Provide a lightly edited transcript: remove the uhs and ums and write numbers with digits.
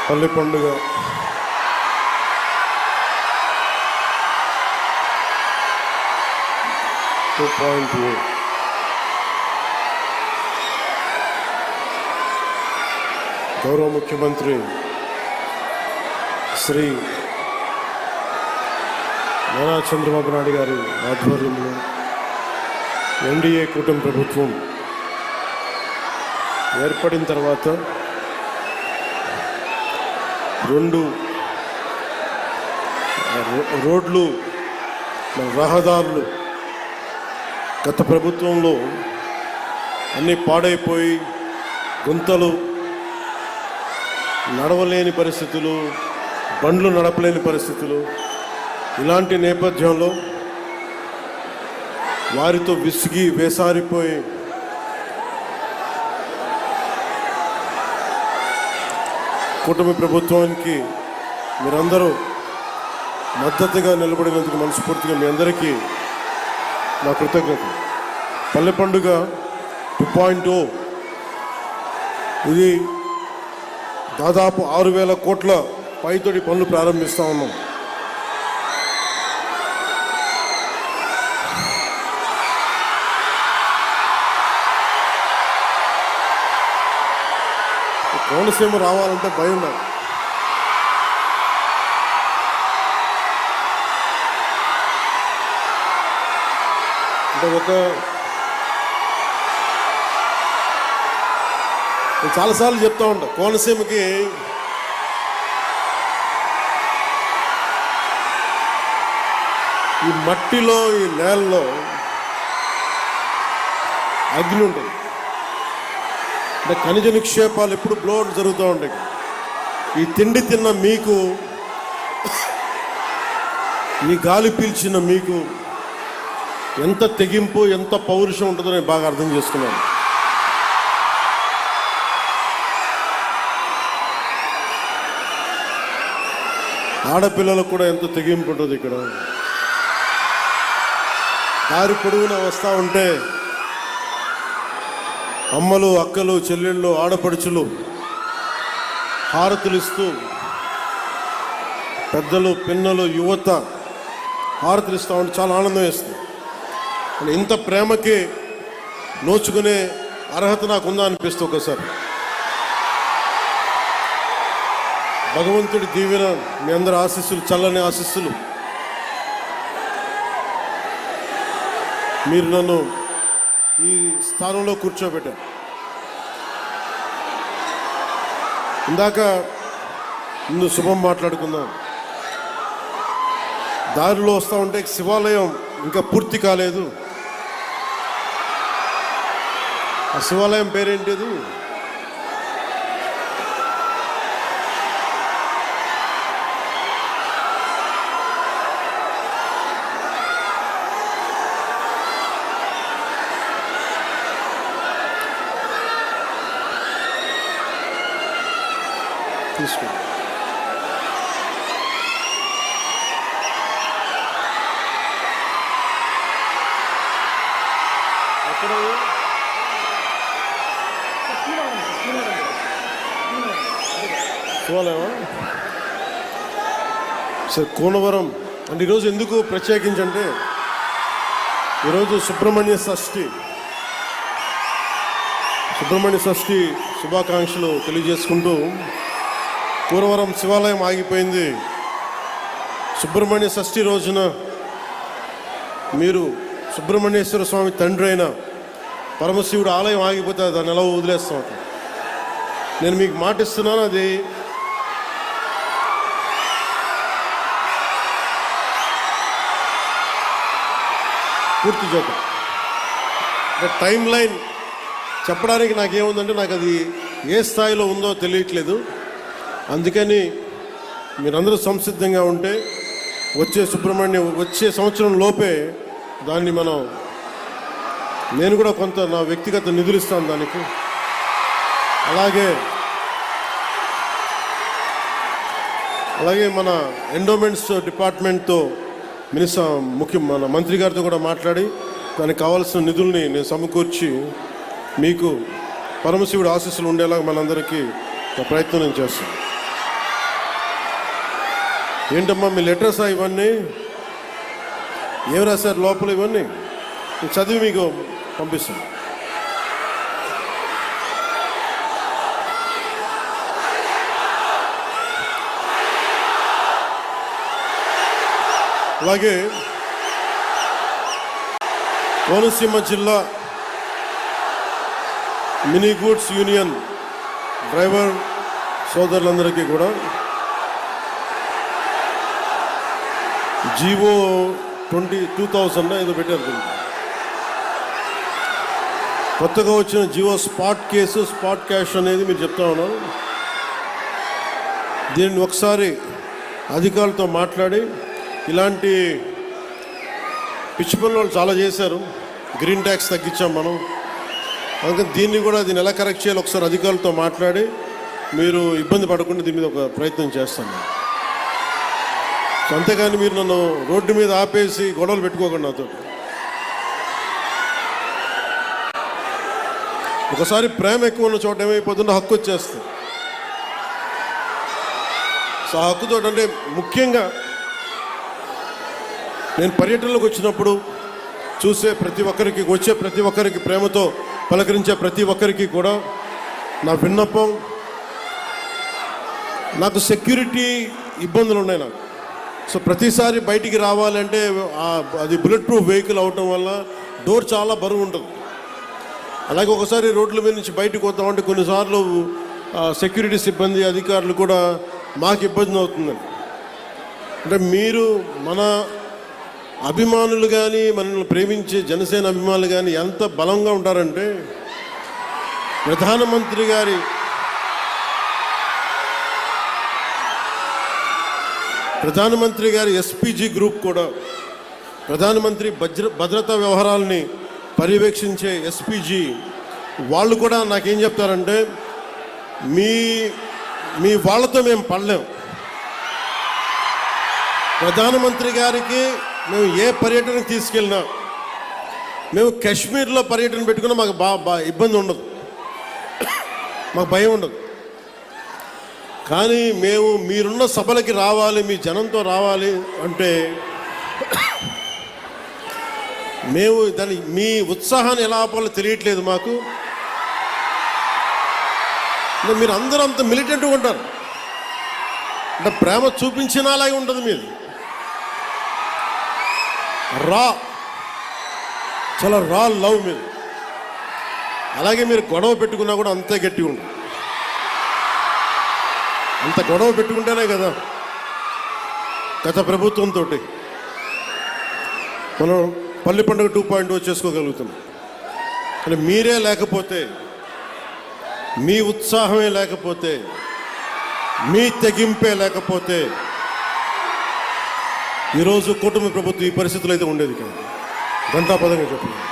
పల్లె పండుగ గౌరవ ముఖ్యమంత్రి శ్రీ నారా చంద్రబాబు నాయుడు గారి ఆధ్వర్యంలో ఎన్డీఏ కూటమి ప్రభుత్వం ఏర్పడిన తర్వాత 2 రోడ్లు రహదారులు గత ప్రభుత్వంలో అన్నీ పాడైపోయి గుంతలు, నడవలేని పరిస్థితులు, బండ్లు నడపలేని పరిస్థితులు. ఇలాంటి నేపథ్యంలో వారితో విసిగి వేసారిపోయి కూటమి ప్రభుత్వానికి మీరందరూ మద్దతుగా నిలబడినందుకు మనస్ఫూర్తిగా మీ అందరికీ నా కృతజ్ఞతలు. పల్లె పండుగ 2.0 ఇది దాదాపు 6,000 కోట్ల పైతోటి పనులు ప్రారంభిస్తూ ఉన్నాం. కోనసీమ రావాలంటే భయం నాకు. అంటే నేను చాలాసార్లు చెప్తా ఉంటా, కోనసీమకి ఈ మట్టిలో, ఈ నేలలో అగ్ని ఉంటుంది. అంటే ఖనిజ నిక్షేపాలు ఎప్పుడు బ్లోడ్ జరుగుతూ ఉంటాయి. ఈ తిండి తిన్న మీకు, ఈ గాలి పీల్చిన మీకు ఎంత తెగింపు, ఎంత పౌరుషం ఉంటుందో నేను బాగా అర్థం చేసుకున్నాను. ఆడపిల్లలకు కూడా ఎంత తెగింపు ఉంటుంది. ఇక్కడ దారి పొడవున వస్తూ ఉంటే అమ్మలు, అక్కలు, చెల్లెళ్ళు, ఆడపడుచులు హారతులు ఇస్తూ, పెద్దలు, పిన్నలు, యువత హారతులు ఇస్తూ ఉంటే చాలా ఆనందం వేస్తుంది. ఇంత ప్రేమకి నోచుకునే అర్హత నాకుందా అనిపిస్తుంది ఒకసారి. భగవంతుడి దీవెన, మీ అందరి ఆశీస్సులు, చల్లని ఆశీస్సులు, మీరు నన్ను ఈ స్థానంలో కూర్చోబెట్టారు. ఇందాక ముందు శుభం మాట్లాడుకుందాం. దారిలో వస్తూ ఉంటే శివాలయం ఇంకా పూర్తి కాలేదు. ఆ శివాలయం పేరేంటిది? తీసుకో. శివాలయమా? సరే, కోనవరం అంటే ఈరోజు ఎందుకు ప్రత్యేకించంటే, ఈరోజు సుబ్రహ్మణ్య షష్ఠి శుభాకాంక్షలు తెలియజేసుకుంటూ, కోనవరం శివాలయం ఆగిపోయింది. సుబ్రహ్మణ్య షష్ఠి రోజున మీరు సుబ్రహ్మణ్యేశ్వర స్వామి తండ్రి అయిన పరమశివుడు ఆలయం ఆగిపోతే దాన్ని ఎలా వదిలేస్తాం? నేను మీకు మాటిస్తున్నాను, అది పూర్తి చేద్దాం. టైం లైన్ చెప్పడానికి నాకేముందంటే, నాకు అది ఏ స్థాయిలో ఉందో తెలియట్లేదు. అందుకని మీరందరూ సంసిద్ధంగా ఉంటే వచ్చే సంవత్సరం లోపే దాన్ని నేను కూడా కొంత నా వ్యక్తిగత నిధులు ఇస్తాను దానికి. అలాగే మన ఎండోమెంట్స్ డిపార్ట్మెంట్తో మన మంత్రి గారితో కూడా మాట్లాడి దానికి కావాల్సిన నిధుల్ని నేను సమకూర్చి మీకు పరమశివుడు ఆశీస్సులు ఉండేలాగా మనందరికీ ప్రయత్నం నేను చేస్తాను. ఏంటమ్మా మీ లెటర్స్ ఇవన్నీ? ఏం రాశారు లోపల ఇవన్నీ? చదివి మీకు పంపిస్తాను. అలాగే కోనసీమ జిల్లా మినీ గూడ్స్ యూనియన్ డ్రైవర్ సోదరులందరికీ కూడా జీవో 20,000 ఏదో పెట్టారు. కొత్తగా వచ్చిన GO spot case, spot cash అనేది మీరు చెప్తా ఉన్నారు. దీన్ని ఒకసారి అధికారులతో మాట్లాడి, ఇలాంటి పిచ్చి పనులు చాలా చేశారు. గ్రీన్ ట్యాక్స్ తగ్గించాం మనం, అందుకని దీన్ని ఎలా కరెక్ట్ చేయాలి ఒకసారి అధికారులతో మాట్లాడి మీరు ఇబ్బంది పడకుండా దీని మీద ఒక ప్రయత్నం చేస్తాను. సో అంతేగాని మీరు నన్ను రోడ్డు మీద ఆపేసి గొడవలు పెట్టుకోకండి నాతో. ఒకసారి ప్రేమ ఎక్కువ ఉన్న చోట ఏమైపోతుందో హక్కు వచ్చేస్తుంది. సో ఆ హక్కుతో అంటే ముఖ్యంగా నేను పర్యటనలోకి వచ్చినప్పుడు చూసే ప్రతి ఒక్కరికి, వచ్చే ప్రతి ఒక్కరికి, ప్రేమతో పలకరించే ప్రతి ఒక్కరికి కూడా నా విన్నపం, నాకు సెక్యూరిటీ ఇబ్బందులు ఉన్నాయి నాకు. సో ప్రతిసారి బయటికి రావాలంటే అది బుల్లెట్ ప్రూఫ్ వెహికల్ అవటం వల్ల డోర్ చాలా బరువు ఉంటుంది. అలాగే ఒకసారి రోడ్ల మీద నుంచి బయటకు వద్దామంటే కొన్నిసార్లు సెక్యూరిటీ సిబ్బంది, అధికారులు కూడా మాకు ఇబ్బంది అవుతుందండి. అంటే మీరు మన అభిమానులు కానీ, మనల్ని ప్రేమించే జనసేన అభిమానులు కానీ ఎంత బలంగా ఉంటారంటే, ప్రధానమంత్రి గారి ఎస్పీజీ గ్రూప్ కూడా, ప్రధానమంత్రి భద్రతా వ్యవహారాలని పర్యవేక్షించే ఎస్పీజీ వాళ్ళు కూడా నాకేం చెప్తారంటే, మీ వాళ్ళతో మేము పడలేం. ప్రధానమంత్రి గారికి మేము ఏ పర్యటనకు తీసుకెళ్ళినా, మేము కాశ్మీర్లో పర్యటన పెట్టుకున్నా మాకు ఇబ్బంది ఉండదు, మాకు భయం ఉండదు. కానీ మీరున్న సభలకి రావాలి, మీ జనంతో రావాలి అంటే మీ ఉత్సాహాన్ని ఎలా ఆపాలో తెలియట్లేదు మాకు. మీరు అందరూ అంత మిలిటెంట్గా ఉంటారు, అంటే ప్రేమ చూపించినలాగే ఉంటుంది మీది. చాలా రా లవ్ మీరు. అలాగే మీరు గొడవ పెట్టుకున్నా కూడా అంతే గట్టిగా ఉంటుంది. అంత గొడవ పెట్టుకుంటేనే కదా గత ప్రభుత్వంతో మనం పల్లి పండుగ 2.0 చేసుకోగలుగుతున్నాం. అంటే మీరే లేకపోతే, మీ ఉత్సాహమే లేకపోతే, మీ తెగింపే లేకపోతే ఈరోజు కుటుంబ ప్రభుత్వం ఈ పరిస్థితులు అయితే ఉండేది కాదు. గంటాపదంగా చెప్పలేదు.